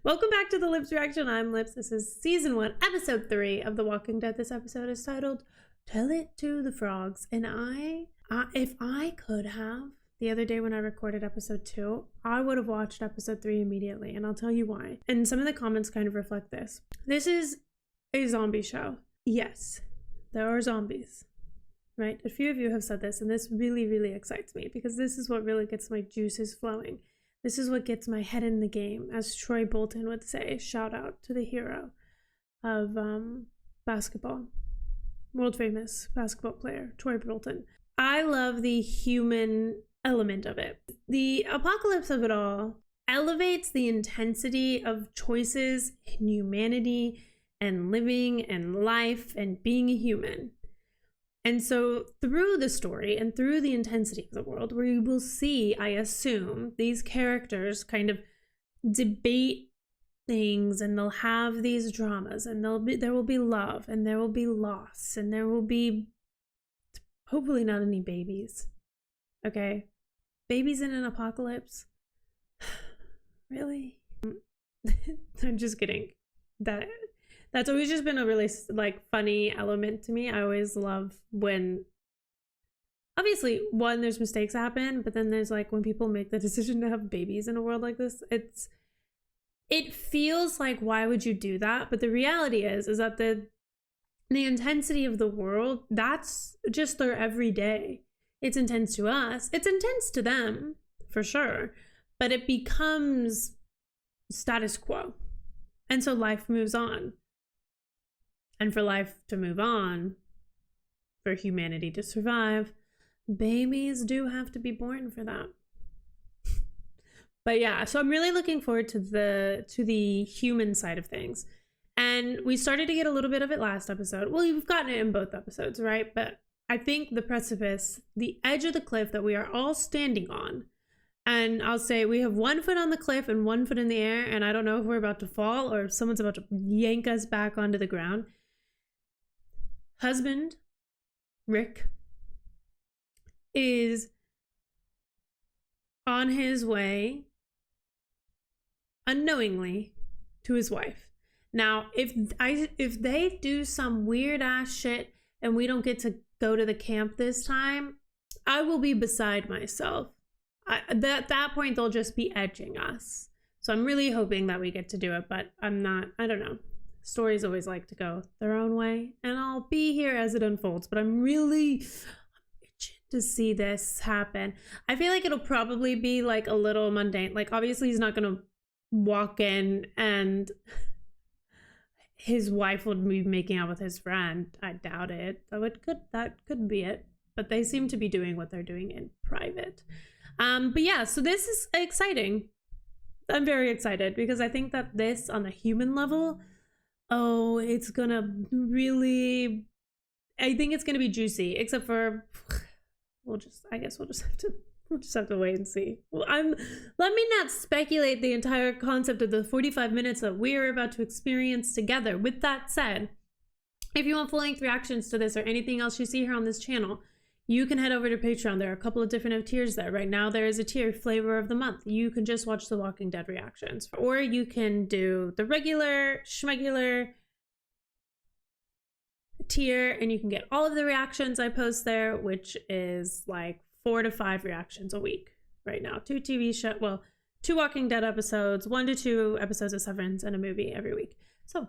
Welcome back to the Lips Reaction. I'm Lips. This is season 1, episode 3 of The Walking Dead. This episode is titled Tell It to the Frogs. And if I could have, the other day when I recorded episode 2, I would have watched episode 3 immediately. And I'll tell you why. And some of the comments kind of reflect this. This is a zombie show. Yes, there are zombies. Right? A few of you have said this, and this really, really excites me because this is what really gets my juices flowing. This is what gets my head in the game, as Troy Bolton would say. Shout out to the hero of basketball. World famous basketball player, Troy Bolton. I love the human element of it. The apocalypse of it all elevates the intensity of choices in humanity and living and life and being a human. And so through the story and through the intensity of the world, we will see, I assume, these characters kind of debate things, and they'll have these dramas, and there will be love, and there will be loss, and there will be hopefully not any babies. Okay? Babies in an apocalypse? Really? I'm just kidding. That's always just been a really funny element to me. I always love when, obviously, one, there's mistakes happen, but then there's when people make the decision to have babies in a world like this, it feels like, why would you do that? But the reality is that the intensity of the world, that's just their everyday. It's intense to us. It's intense to them, for sure. But it becomes status quo. And so life moves on. And for life to move on, for humanity to survive, babies do have to be born for that. But yeah, so I'm really looking forward to the human side of things. And we started to get a little bit of it last episode. Well, you've gotten it in both episodes, right? But I think the precipice, the edge of the cliff that we are all standing on, and I'll say we have one foot on the cliff and one foot in the air, and I don't know if we're about to fall or if someone's about to yank us back onto the ground. Husband, Rick, is on his way, unknowingly, to his wife. Now, if they do some weird ass shit and we don't get to go to the camp this time, I will be beside myself. At that point, they'll just be edging us. So I'm really hoping that we get to do it, but I don't know. Stories always like to go their own way, and I'll be here as it unfolds, but I'm itching to see this happen. I feel like it'll probably be a little mundane. Obviously he's not gonna walk in and his wife would be making out with his friend. I doubt it. That could be it, but they seem to be doing what they're doing in private. But yeah, so this is exciting. I'm very excited because I think that this, on the human level, it's gonna really, I think it's gonna be juicy, except for we'll just have to wait and see. Well, let me not speculate the entire concept of the 45 minutes that we're about to experience together. With that said, if you want full-length reactions to this or anything else you see here on this channel, you can head over to Patreon. There are a couple of different tiers there. Right now, there is a tier, Flavor of the Month. You can just watch The Walking Dead reactions. Or you can do the regular, schmegular tier, and you can get all of the reactions I post there, which is 4 to 5 reactions a week right now. 2 Walking Dead episodes, 1 to 2 episodes of Severance, and a movie every week. So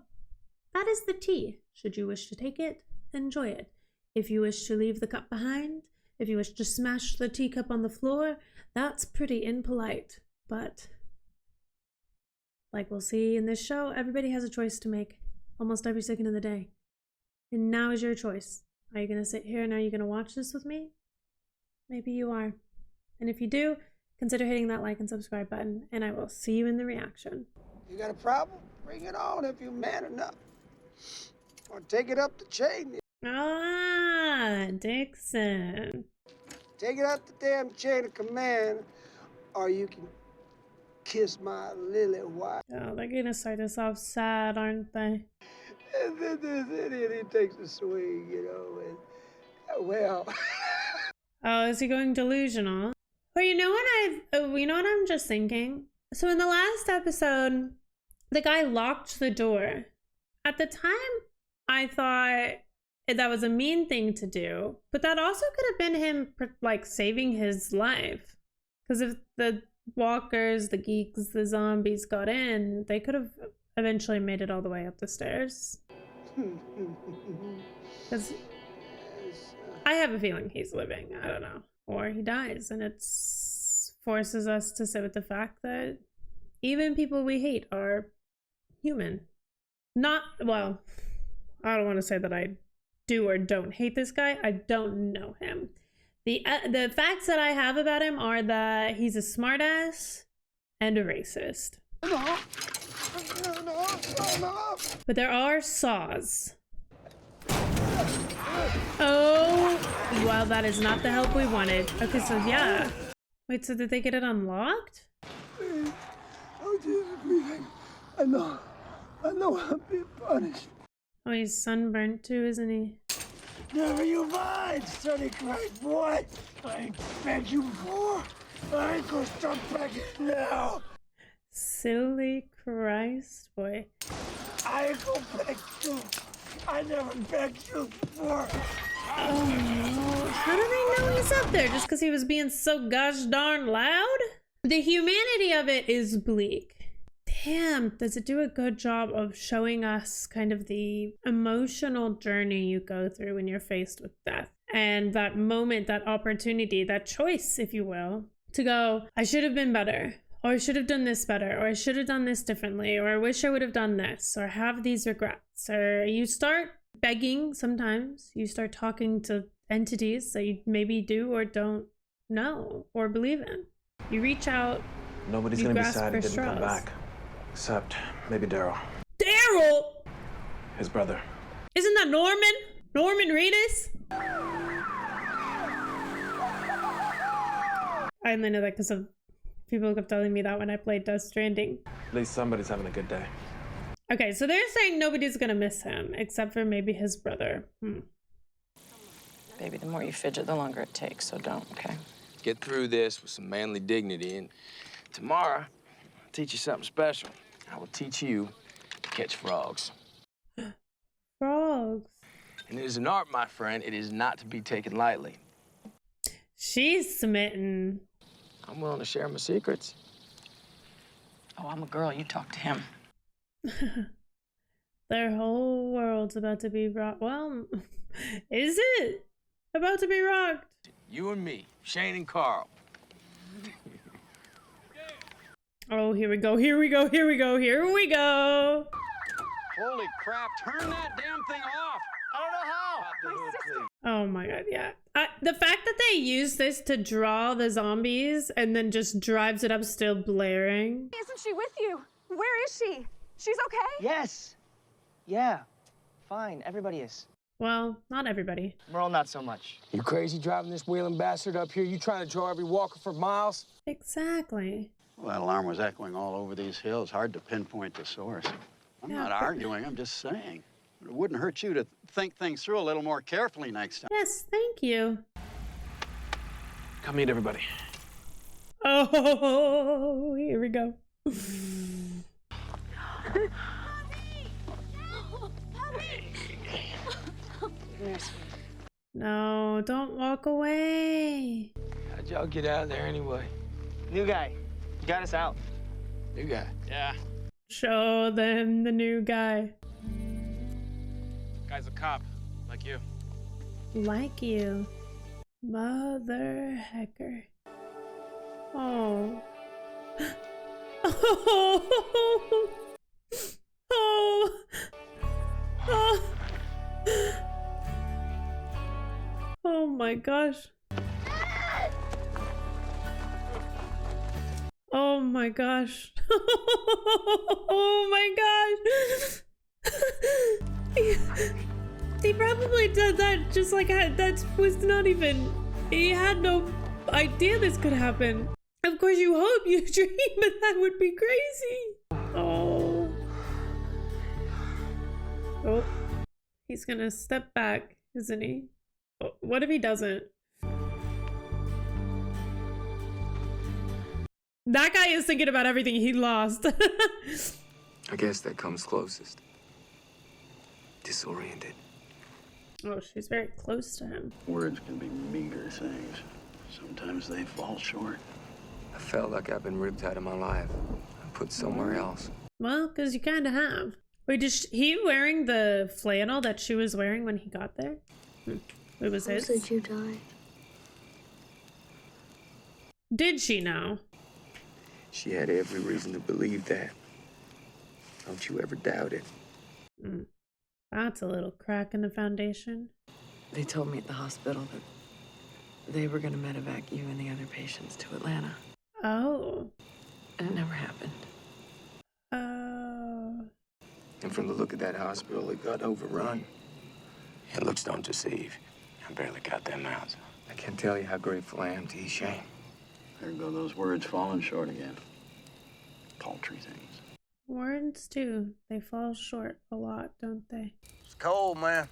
that is the tea. Should you wish to take it, enjoy it. If you wish to leave the cup behind, if you wish to smash the teacup on the floor, that's pretty impolite. But like we'll see in this show, everybody has a choice to make almost every second of the day. And now is your choice. Are you going to sit here and are you going to watch this with me? Maybe you are. And if you do, consider hitting that like and subscribe button, and I will see you in the reaction. You got a problem? Bring it on if you're man enough. Or take it up the chain. Ah, Dixon. Take it up the damn chain of command, or you can kiss my lily white. Oh, they're gonna start this off sad, aren't they? And then this idiot, he takes a swing, and, well. Oh, is he going delusional? Well, you know what I'm just thinking? So in the last episode, The guy locked the door. At the time, I thought that was a mean thing to do, but that also could have been him like saving his life. Because if the walkers, the geeks, the zombies got in, they could have eventually made it all the way up the stairs. Because I have a feeling he's living. I don't know. Or he dies, and it forces us to sit with the fact that even people we hate are human. Not, well, I don't want to say that I do or don't hate this guy. I don't know him. The facts that I have about him are that he's a smartass and a racist. No. But there are saws. Oh, well, that is not the help we wanted. Okay, so yeah. Wait, so did they get it unlocked? Please. Oh, Jesus, please. I know I'm being punished. Oh, he's sunburnt too, isn't he? Never you mind, Sonny Christ, boy. I ain't begged you before. I ain't gonna stop begging now. Silly Christ, boy. I ain't gonna beg you. I never begged you before. Oh no. How do they know he's up there? Just because he was being so gosh darn loud? The humanity of it is bleak. Damn, does it do a good job of showing us kind of the emotional journey you go through when you're faced with death? And that moment, that opportunity, that choice, if you will, to go, I should have been better, or I should have done this better, or I should have done this differently, or I wish I would have done this, or have these regrets. Or you start begging sometimes, you start talking to entities that you maybe do or don't know or believe in. You reach out. Nobody's gonna be sad he didn't come back. Except maybe Daryl. Daryl! His brother. Isn't that Norman? Norman Reedus? I only know that because of people kept telling me that when I played Death Stranding. At least somebody's having a good day. Okay, so they're saying nobody's gonna miss him, except for maybe his brother. Baby, the more you fidget, the longer it takes, so don't, okay? Get through this with some manly dignity, and tomorrow, I'll teach you something special. I will teach you to catch frogs. Frogs. And it is an art, my friend. It is not to be taken lightly. She's smitten. I'm willing to share my secrets. Oh, I'm a girl. You talk to him. Their whole world's about to be rocked. Well, is it about to be rocked? You and me, Shane and Carl. Oh, here we go, here we go, here we go, here we go. Holy crap, turn that damn thing off. I don't know how. My sister. Oh my god, yeah. The fact that they use this to draw the zombies and then just drives it up still blaring. Isn't she with you? Where is she? She's okay? Yes. Yeah. Fine. Everybody is. Well, not everybody. Merle, not so much. You crazy driving this wheeling bastard up here? You trying to draw every walker for miles? Exactly. Well, that alarm was echoing all over these hills. Hard to pinpoint the source. I'm Yeah, not but- arguing, I'm just saying. It wouldn't hurt you to think things through a little more carefully next time. Yes, thank you. Come meet everybody. Oh, here we go. No, don't walk away. How'd y'all get out of there anyway? New guy. You got us out. New guy. Yeah. Show them the new guy. Guy's a cop, like you. Like you. Mother hecker. Oh. Oh. Oh. Oh. Oh my gosh. Oh my gosh. Oh my gosh. He probably did that just like that was not even, he had no idea this could happen. Of course you hope you dream, but that would be crazy. Oh. Oh. He's gonna step back, isn't he? Oh, what if he doesn't? That guy is thinking about everything he lost. I guess that comes closest. Disoriented. Oh, she's very close to him. Words can be meager things. Sometimes they fall short. I felt like I've been ripped out of my life and put somewhere else. Well, because you kind of have. Wait, he wearing the flannel that she was wearing when he got there? It was his? Did you die? Did she know? She had every reason to believe that. Don't you ever doubt it. That's a little crack in the foundation. They told me at the hospital that they were going to medevac you and the other patients to Atlanta. Oh. And it never happened. Oh. And from the look of that hospital, it got overrun. And looks don't deceive. I barely got them out. I can't tell you how grateful I am to you, Shane. There go those words falling short again. Paltry things. Words too. They fall short a lot, don't they? It's cold, man.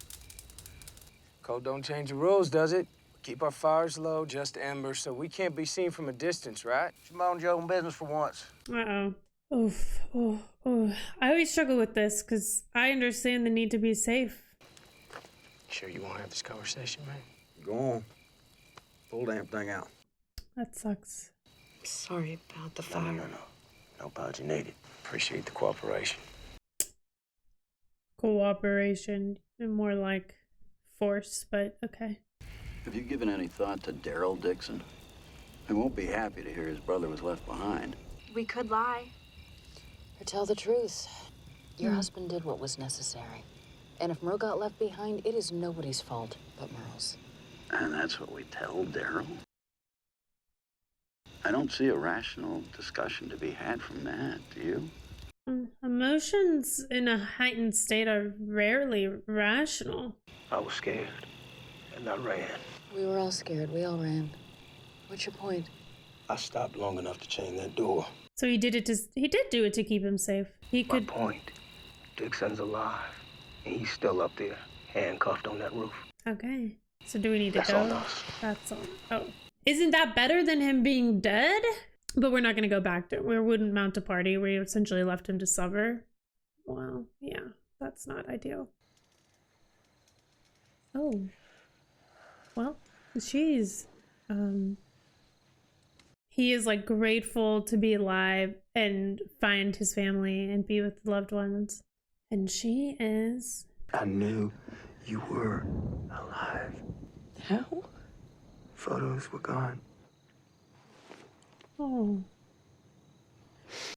Cold don't change the rules, does it? Keep our fires low, just embers, so we can't be seen from a distance, right? You mind your own business for once. Uh-oh. Oof. Oh. I always struggle with this because I understand the need to be safe. Sure you want to have this conversation, man? Go on. Pull the damn thing out. That sucks. Sorry about the fire. No. No apology needed. Appreciate the cooperation. Cooperation. More like force, but okay. Have you given any thought to Daryl Dixon? He won't be happy to hear his brother was left behind. We could lie. Or tell the truth. Your husband did what was necessary. And if Merle got left behind, it is nobody's fault but Merle's. And that's what we tell Daryl? I don't see a rational discussion to be had from that, do you? Emotions in a heightened state are rarely rational. I was scared, and I ran. We were all scared. We all ran. What's your point? I stopped long enough to chain that door. So he did do it to keep him safe. He could. My point, Dixon's alive, and he's still up there, handcuffed on that roof. Okay. So do we need to That's go? on us. That's on. Oh. Isn't that better than him being dead? But we're not going to go back to it. We wouldn't mount a party. We essentially left him to suffer. Well, yeah, that's not ideal. Oh. Well, she's, he is like grateful to be alive and find his family and be with loved ones. And she is. I knew you were alive. How? Photos were gone. Oh.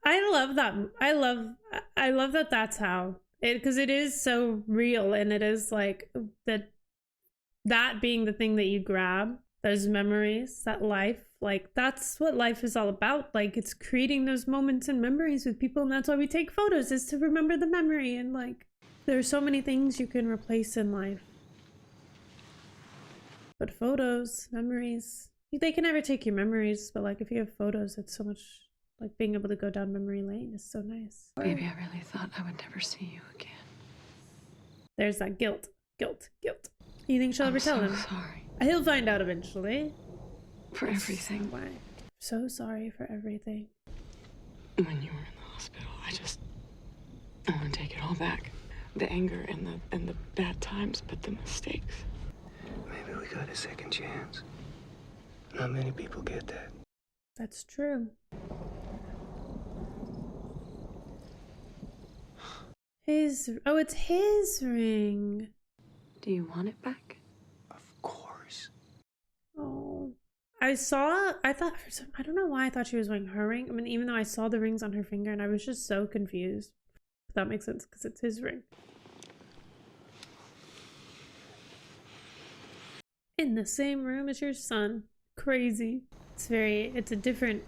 I love that. I love that that's how it, because it is so real, and it is like that being the thing that you grab, those memories, that life, like that's what life is all about. Like it's creating those moments and memories with people, and that's why we take photos, is to remember the memory. And like there are so many things you can replace in life, but photos, memories, they can never take your memories, but like if you have photos, it's so much, like being able to go down memory lane is so nice. Baby, I really thought I would never see you again. There's that guilt. You think she'll ever tell him? Sorry. He'll find out eventually. For everything. Why? So sorry for everything. When you were in the hospital, I want to take it all back. The anger and the bad times, but the mistakes. Maybe we got a second chance. Not many people get that. That's true. It's his ring. Do you want it back? Of course. Oh. I don't know why I thought she was wearing her ring. I mean, even though I saw the rings on her finger and I was just so confused. But that makes sense because it's his ring. In the same room as your son. Crazy. It's a different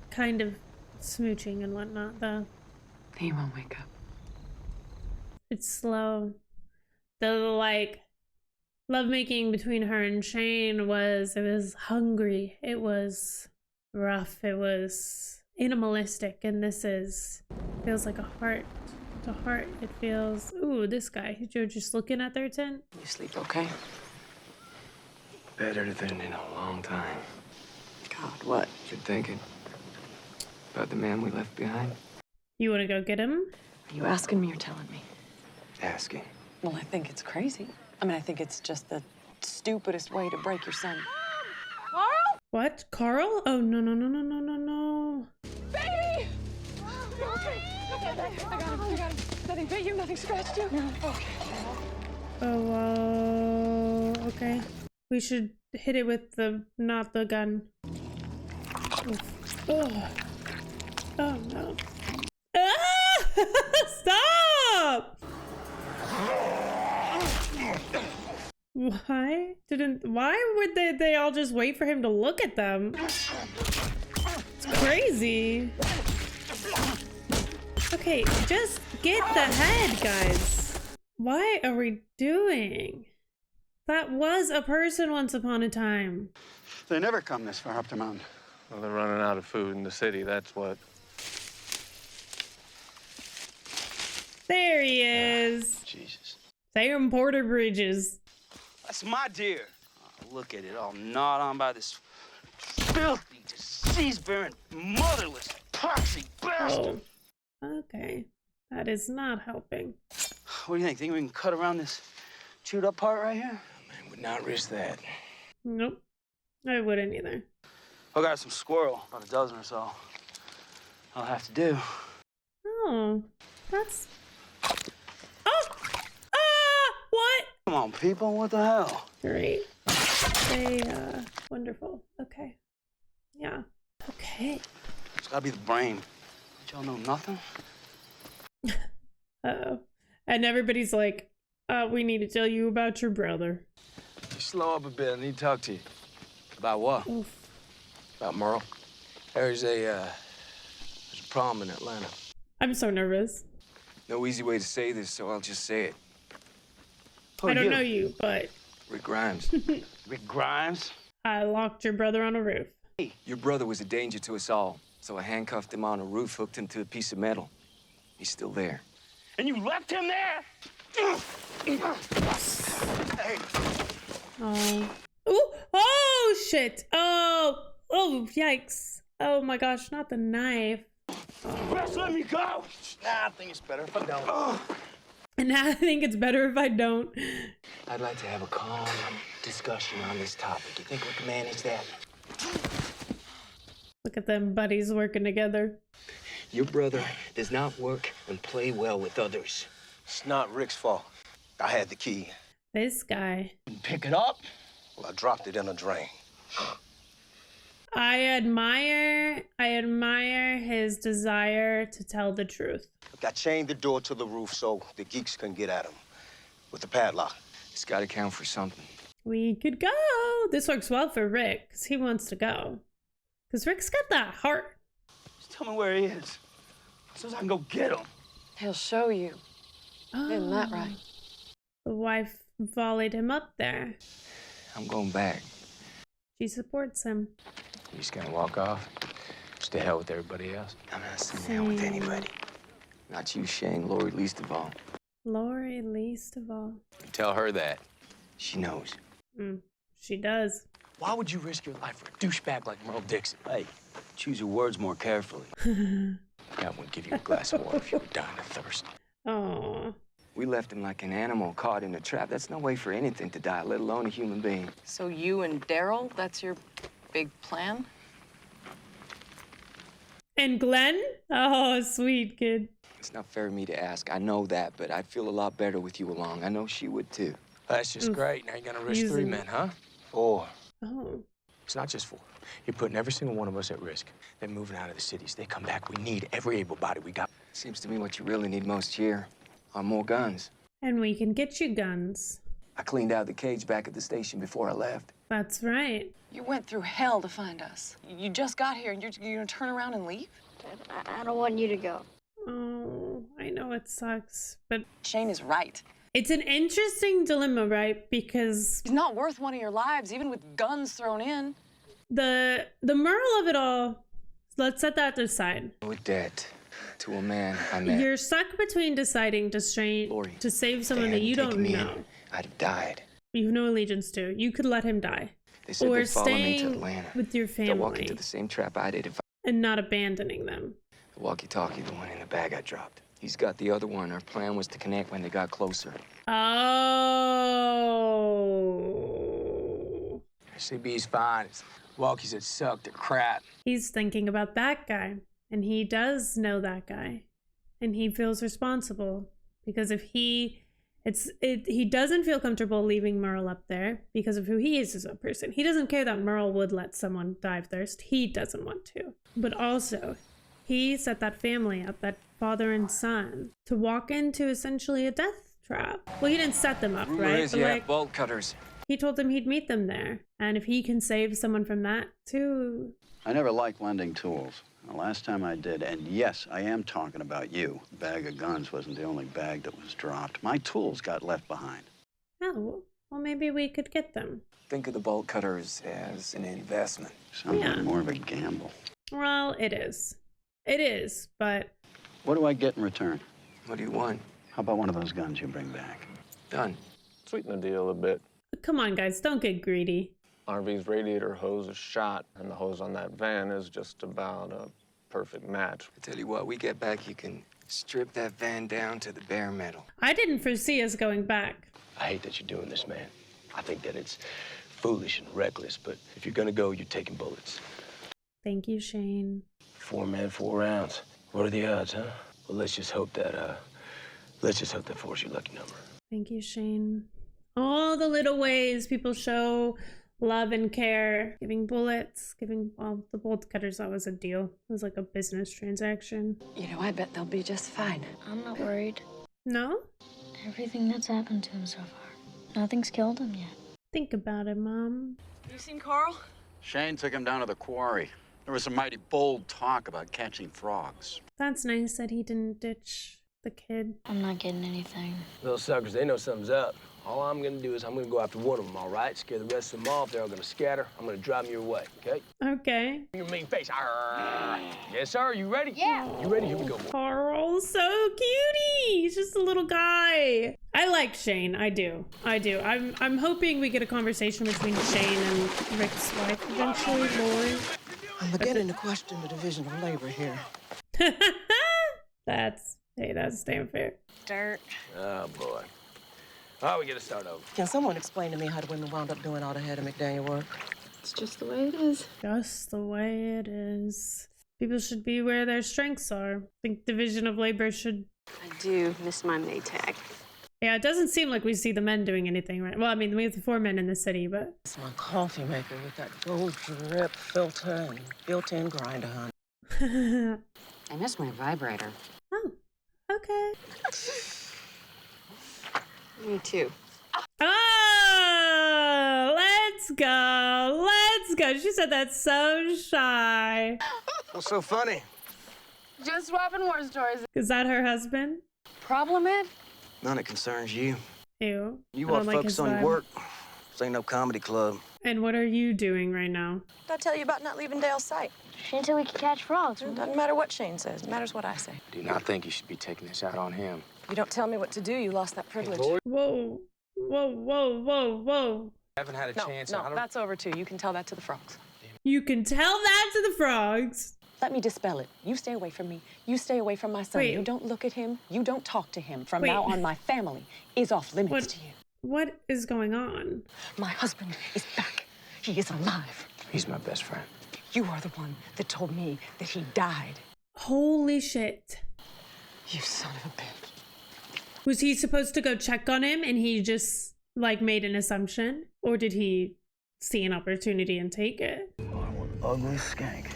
kind of smooching and whatnot, though. He won't wake up. It's slow. The like lovemaking between her and Shane was hungry. It was rough. It was animalistic, and this feels like a heart to heart. It feels. Ooh, this guy. You're just looking at their tent. You sleep okay? Better than in a long time. God, what? You're thinking about the man we left behind? You want to go get him? Are you asking me or telling me? Asking. Well, I think it's crazy. I mean, I think it's just the stupidest way to break your son. Carl? What? Carl? Oh, no, no, no, no, no, no, no. Baby! Okay. I got him. Nothing bit you, nothing scratched you. No. Okay. Oh, okay. We should hit it with not the gun. Oof. Oh. Oh, no. Ah! Stop! Why would they all just wait for him to look at them? It's crazy. Okay, just get the head, guys. Why are we doing? That was a person once upon a time. They never come this far up the mountain. Well, they're running out of food in the city, that's what. There he is. Jesus. Sam Porter Bridges. That's my deer. Oh, look at it, all gnawed on by this filthy, disease-bearing, motherless, poxy bastard. Oh, okay. That is not helping. What do you think? Think we can cut around this chewed-up part right here? Man, would not risk that. Nope. I wouldn't either. I got some squirrel, about a dozen or so. I'll have to do. Oh, that's... Oh! Ah! What? Come on, people, what the hell? Great. Wonderful. Okay. Yeah. Okay. It's gotta be the brain. Don't y'all know nothing? Uh-oh. And everybody's like, we need to tell you about your brother. Slow up a bit. I need to talk to you. About what? Oof. About Merle. There's a problem in Atlanta. I'm so nervous. No easy way to say this, so I'll just say it. I don't know you, but Rick Grimes. Rick Grimes? I locked your brother on a roof. Your brother was a danger to us all, so I handcuffed him on a roof, hooked him to a piece of metal. He's still there. And you left him there? Hey. Oh. Ooh. Oh, shit. Oh. Oh, yikes. Oh, my gosh. Not the knife. Just let me go. Nah, I think it's better if I don't. And I think it's better if I don't. I'd like to have a calm discussion on this topic. You think we can manage that? Look at them buddies working together. Your brother does not work and play well with others. It's not Rick's fault. I had the key. This guy. Pick it up? Well, I dropped it in a drain. I admire his desire to tell the truth. Look, I chained the door to the roof so the geeks couldn't get at him. With the padlock. It's got to count for something. We could go. This works well for Rick, because he wants to go. Because Rick's got that heart. Just tell me where he is. So I can go get him. He'll show you. Isn't that right? The wife volleyed him up there. I'm going back. She supports him. You just gonna walk off? Just to hell with everybody else? I'm not sitting down with anybody. Not you, Shane. Lori, least of all. Lori, least of all. Tell her that. She knows. She does. Why would you risk your life for a douchebag like Merle Dixon? Hey, choose your words more carefully. God would give you a glass of water if you were dying of thirst. Oh. We left him like an animal caught in a trap. That's no way for anything to die, let alone a human being. So you and Daryl, that's your big plan? And Glenn? Oh, sweet kid. It's not fair of me to ask. I know that, but I'd feel a lot better with you along. I know she would, too. That's just great. Now you're gonna risk 3 men, huh? 4. Oh. It's not just 4. You're putting every single one of us at risk. They're moving out of the cities. They come back. We need every able body we got. Seems to me what you really need most here are more guns. And we can get you guns. I cleaned out the cage back at the station before I left. That's right. You went through hell to find us. You just got here and you're gonna turn around and leave? I don't want you to go. Oh, I know it sucks, but Shane is right. It's an interesting dilemma, right? Because he's not worth one of your lives, even with guns thrown in. The Merle of it all, let's set that aside. With that, to a man I met. You're stuck between deciding to save someone that you don't know. I'd have died. You have no allegiance to. You could let him die. They said they'd follow me to Atlanta. With your They'll walk into family the same trap I did if and not abandoning them. The walkie-talkie, the one in the bag I dropped. He's got the other one. Our plan was to connect when they got closer. Oh. CB's fine. It's walkies that suck, they're crap. He's thinking about that guy, and he does know that guy, and he feels responsible because if he doesn't feel comfortable leaving Merle up there because of who he is as a person. He doesn't care that Merle would let someone die of thirst. He doesn't want to. But also, he set that family up, that father and son, to walk into essentially a death trap. Well, he didn't set them up, right? But Yeah, bolt cutters. he told them he'd meet them there. And if he can save someone from that, too. I never liked lending tools. The last time I did, and yes, I am talking about you. The bag of guns wasn't the only bag that was dropped. My tools got left behind. Oh, well, maybe we could get them. Think of the bolt cutters as an investment. Sounds like more of a gamble. Well, it is. It is, but... What do I get in return? What do you want? How about one of those guns you bring back? Done. Sweeten the deal a bit. Come on, guys, don't get greedy. RV's radiator hose is shot, and the hose on that van is just about a perfect match. I tell you what, we get back, you can strip that van down to the bare metal. I didn't foresee us going back. I hate that you're doing this, man. I think that it's foolish and reckless, but if you're gonna go, you're taking bullets. Thank you, Shane. 4 men, 4 rounds. What are the odds, huh? Well, let's just hope that 4's your lucky number. Thank you, Shane. All the little ways people show love and care. Giving bullets, well, the bolt cutters, that was a deal. It was like a business transaction. You know, I bet they'll be just fine. I'm not worried. No? Everything that's happened to him so far. Nothing's killed him yet. Think about it, Mom. You seen Carl? Shane took him down to the quarry. There was some mighty bold talk about catching frogs. That's nice that he didn't ditch the kid. I'm not getting anything. Those suckers, they know something's up. All I'm gonna do is I'm gonna go after one of them, all right? Scare the rest of them off. They're all gonna scatter. I'm gonna drive them your way, okay? Okay. Your mean face. Arr. Yes, sir. You ready? Yeah. You ready? Here we go. Carl's so cutie. He's just a little guy. I like Shane. I do. I'm hoping we get a conversation between Shane and Rick's wife eventually, Lori. I'm beginning to question the division of labor here. That's damn fair. Dirt. Oh, boy. Oh, we gotta start over. Can someone explain to me how the women wound up doing all the Head of McDaniel work? It's just the way it is. Just the way it is. People should be where their strengths are. I think division of labor should... I do miss my Maytag. Yeah, it doesn't seem like we see the men doing anything, right? Well, I mean, we have the 4 men in the city, but... It's my coffee maker with that gold drip filter and built-in grinder, honey. I miss my vibrator. Oh, okay. Me too. Oh, let's go. Let's go. She said that so shy. What's so funny? Just swapping war stories. Is that her husband? Problem, Ed? None that concerns you. Ew. You I want don't like focus his on your vibe. work. This ain't no comedy club. And what are you doing right now? Did I tell you about not leaving Dale's sight? Shane said we could catch frogs. It doesn't matter what Shane says. It matters what I say. I do not think you should be taking this out on him. You don't tell me what to do, you lost that privilege. Whoa. Whoa, whoa, whoa, whoa. I haven't had a chance. No, that's over too. You can tell that to the frogs. You can tell that to the frogs. Let me dispel it. You stay away from me. You stay away from my son. Wait. You don't look at him. You don't talk to him. From Wait. now on, my family is off limits What? to you. What is going on? My husband is back. He is alive. He's my best friend. You are the one that told me that he died. Holy shit. You son of a bitch. Was he supposed to go check on him and he just like made an assumption? Or did he see an opportunity and take it? Ugly skank.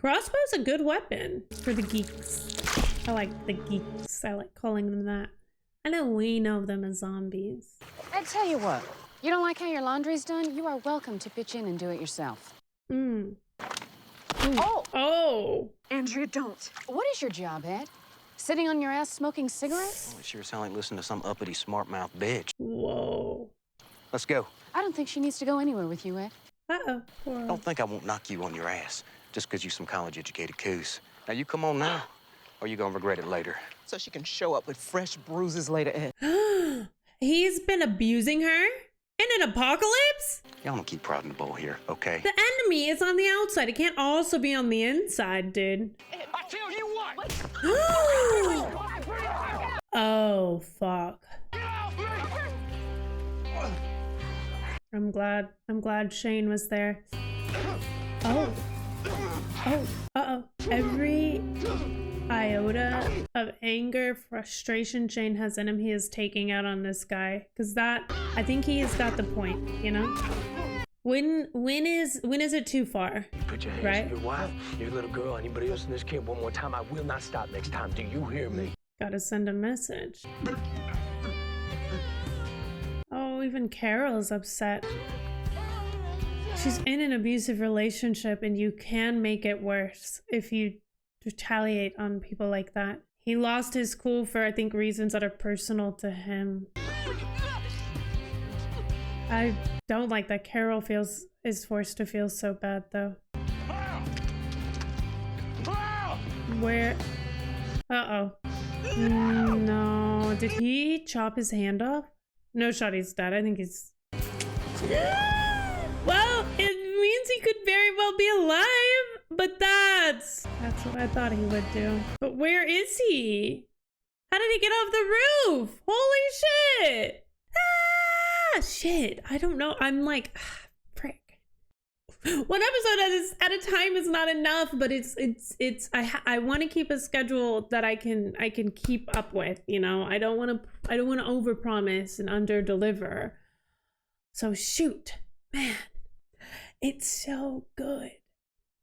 Crossbow's a good weapon for the geeks. I like the geeks. I like calling them that. I know we know them as zombies. I tell you what, you don't like how your laundry's done? You are welcome to pitch in and do it yourself. Oh! Andrea, don't. What is your job, Ed? Sitting on your ass smoking cigarettes? Well, it sure sound like listening to some uppity smart mouth bitch. Whoa. Let's go. I don't think she needs to go anywhere with you, Ed. Uh-oh. Don't think I won't knock you on your ass just because you some college-educated coos. Now, you come on now, or you gonna regret it later. So she can show up with fresh bruises later, Ed. He's been abusing her? In an apocalypse? Y'all don't keep prodding the ball here, okay? The enemy is on the outside. It can't also be on the inside, dude. I tell you what! Oh, fuck. I'm glad Shane was there. Oh. Uh-oh. Every iota of anger, frustration Shane has in him, he is taking out on this guy. Because I think he has got the point, you know? When is it too far? You put your hands right? on your wife, your little girl, anybody else in this camp one more time, I will not stop next time. Do you hear me? Gotta send a message. Oh, even Carol's upset. She's in an abusive relationship and you can make it worse if you retaliate on people like that. He lost his cool for, I think, reasons that are personal to him. I don't like that Carol is forced to feel so bad, though. Where? Uh-oh. No. Did he chop his hand off? No shot, he's dead. I think he's... Well, it means he could very well be alive, but that's what I thought he would do. But where is he? How did he get off the roof? Holy shit! Ah, shit. I don't know. I'm like, frick. One episode at a time is not enough, but I want to keep a schedule that I can keep up with, you know. I don't want to overpromise and underdeliver. So shoot, man, it's so good.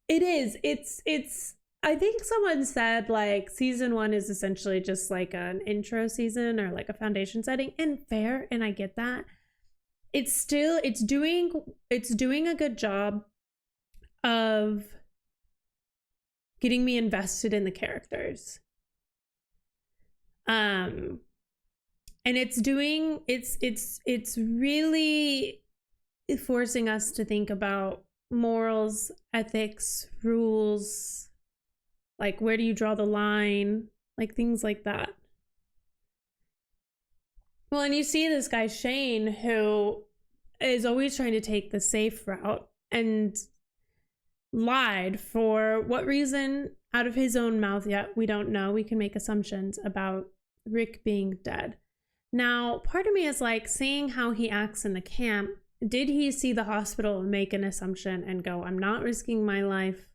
It is. It's. I think someone said like season 1 is essentially just like an intro season or like a foundation setting, and fair, and I get that. It's doing a good job of getting me invested in the characters. And it's really forcing us to think about morals, ethics, rules, like where do you draw the line, like things like that. Well, and you see this guy Shane who is always trying to take the safe route and lied for what reason out of his own mouth yet we don't know. We can make assumptions about Rick being dead. Now, part of me is like, seeing how he acts in the camp, did he see the hospital and make an assumption and go, I'm not risking my life.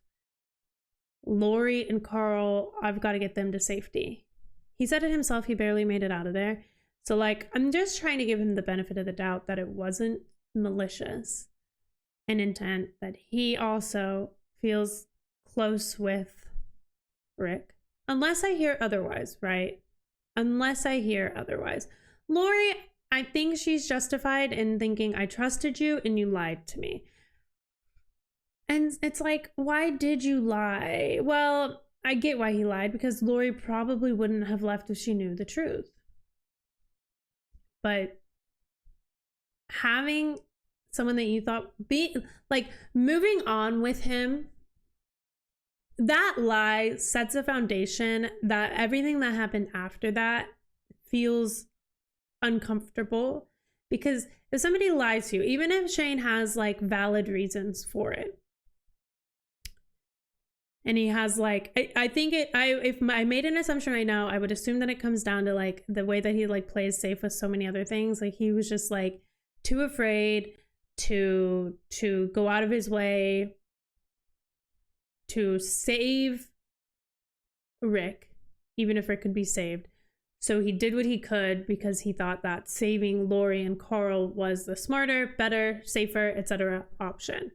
Lori and Carl, I've got to get them to safety. He said it himself, he barely made it out of there. So like, I'm just trying to give him the benefit of the doubt that it wasn't malicious in intent, that he also feels close with Rick. Unless I hear otherwise, right? Unless I hear otherwise. Lori, I think she's justified in thinking, I trusted you and you lied to me. And it's like, why did you lie? Well, I get why he lied, because Lori probably wouldn't have left if she knew the truth. But having someone that you thought moving on with him, that lie sets a foundation that everything that happened after that feels uncomfortable. Because if somebody lies to you, even if Shane has like valid reasons for it, and he has like, if I made an assumption right now, I would assume that it comes down to like the way that he like plays safe with so many other things. Like he was just like too afraid to go out of his way to save Rick, even if Rick could be saved. So he did what he could because he thought that saving Lori and Carl was the smarter, better, safer, etc. option.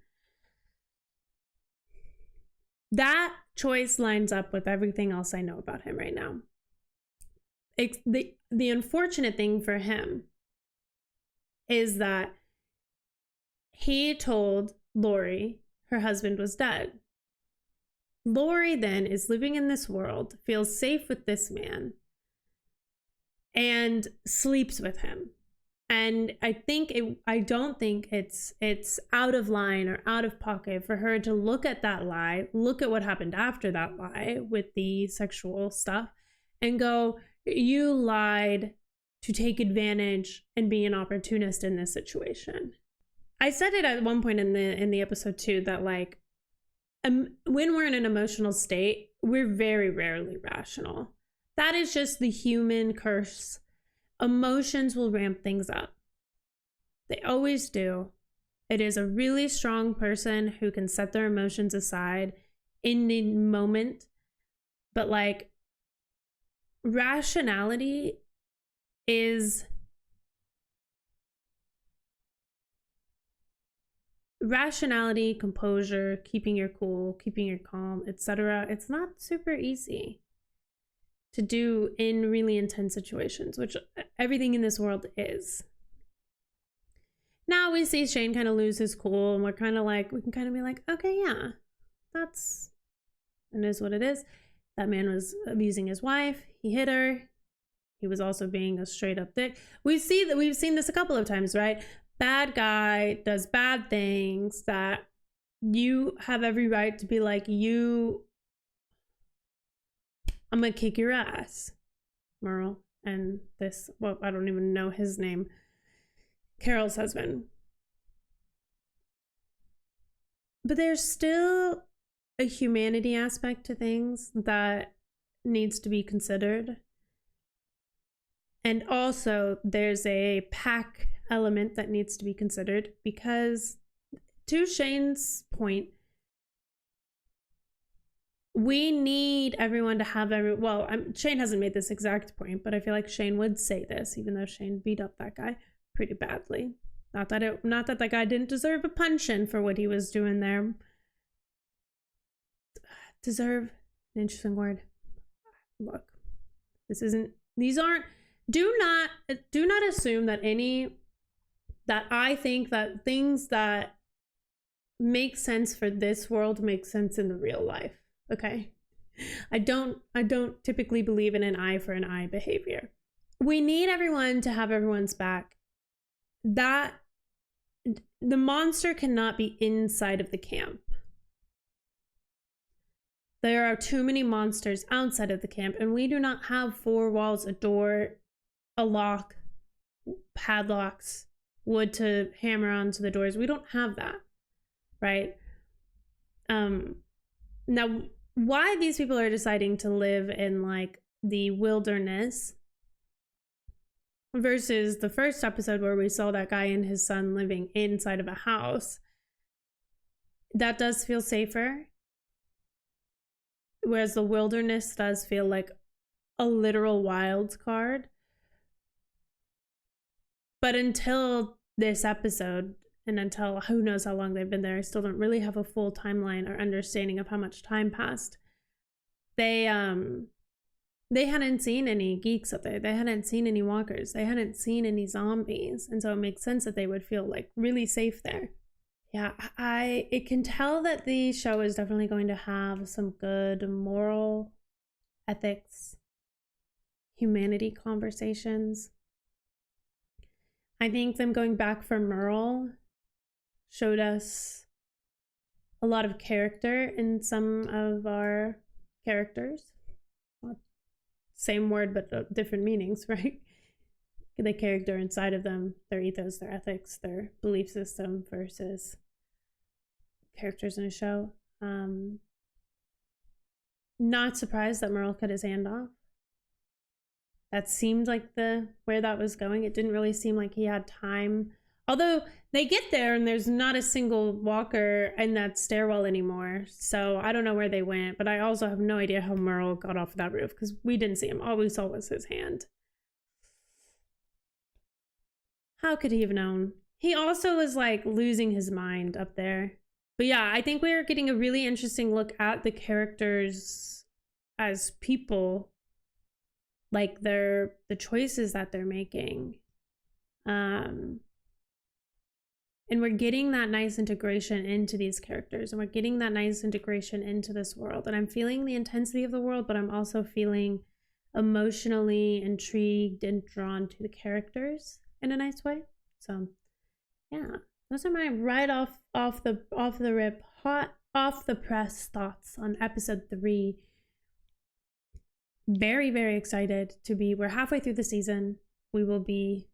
That choice lines up with everything else I know about him right now. The unfortunate thing for him is that he told Lori her husband was dead. Lori then is living in this world, feels safe with this man, and sleeps with him. And I don't think it's out of line or out of pocket for her to look at that lie, look at what happened after that lie with the sexual stuff, and go, you lied to take advantage and be an opportunist in this situation. I said it at one point in the episode too, that like when we're in an emotional state, we're very rarely rational. That is just the human curse. Emotions will ramp things up. They always do. It is a really strong person who can set their emotions aside in the moment. But like, rationality is rationality, composure, keeping your cool, keeping your calm, etc. It's not super easy to do in really intense situations, which everything in this world is. Now we see Shane kind of lose his cool, and we're kind of like, we can kind of be like, okay, yeah, that's, it is what it is. That man was abusing his wife. He hit her. He was also being a straight up dick. We've seen this a couple of times, right? Bad guy does bad things that you have every right to be like, I'm gonna kick your ass, Merle. And this, well, I don't even know his name, Carol's husband. But there's still a humanity aspect to things that needs to be considered. And also there's a pack element that needs to be considered, because to Shane's point, we need everyone to have Shane hasn't made this exact point, but I feel like Shane would say this, even though Shane beat up that guy pretty badly. Not that that guy didn't deserve a punch-in for what he was doing there. Deserve, an interesting word. Look, do not assume that I think that things that make sense for this world make sense in the real life. Okay? I don't typically believe in an eye for an eye behavior. We need everyone to have everyone's back. That the monster cannot be inside of the camp. There are too many monsters outside of the camp, and we do not have 4 walls, a door, a lock, padlocks, wood to hammer onto the doors. We don't have that, right? Now, why these people are deciding to live in like the wilderness versus the first episode where we saw that guy and his son living inside of a house, that does feel safer. Whereas the wilderness does feel like a literal wild card. But until this episode, and until who knows how long they've been there, I still don't really have a full timeline or understanding of how much time passed. They hadn't seen any geeks up there. They hadn't seen any walkers. They hadn't seen any zombies. And so it makes sense that they would feel like really safe there. Yeah, it can tell that the show is definitely going to have some good moral, ethics, humanity conversations. I think them going back for Merle showed us a lot of character in some of our characters. Same word, but different meanings, right? The character inside of them, their ethos, their ethics, their belief system versus characters in a show. Not surprised that Merle cut his hand off. That seemed like where that was going. It didn't really seem like he had time. Although they get there and there's not a single walker in that stairwell anymore. So I don't know where they went, but I also have no idea how Merle got off that roof because we didn't see him. All we saw was his hand. How could he have known? He also was like losing his mind up there. But yeah, I think we're getting a really interesting look at the characters as people, like the choices that they're making. And we're getting that nice integration into these characters, and we're getting that nice integration into this world. And I'm feeling the intensity of the world, but I'm also feeling emotionally intrigued and drawn to the characters in a nice way. So yeah, those are my right off the rip, hot off the press thoughts on episode 3. Very, very excited we're halfway through the season. we will be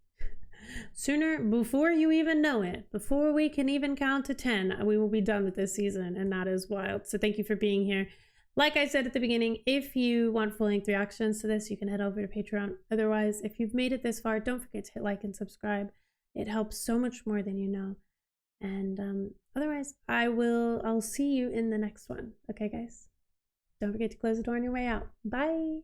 sooner, before you even know it, before we can even count to 10, we will be done with this season, and that is wild. So thank you for being here. Like I said at the beginning, if you want full-length reactions to this, you can head over to Patreon. Otherwise, if you've made it this far, don't forget to hit like and subscribe. It helps so much more than you know. And otherwise, I'll see you in the next one. Okay, guys? Don't forget to close the door on your way out. Bye!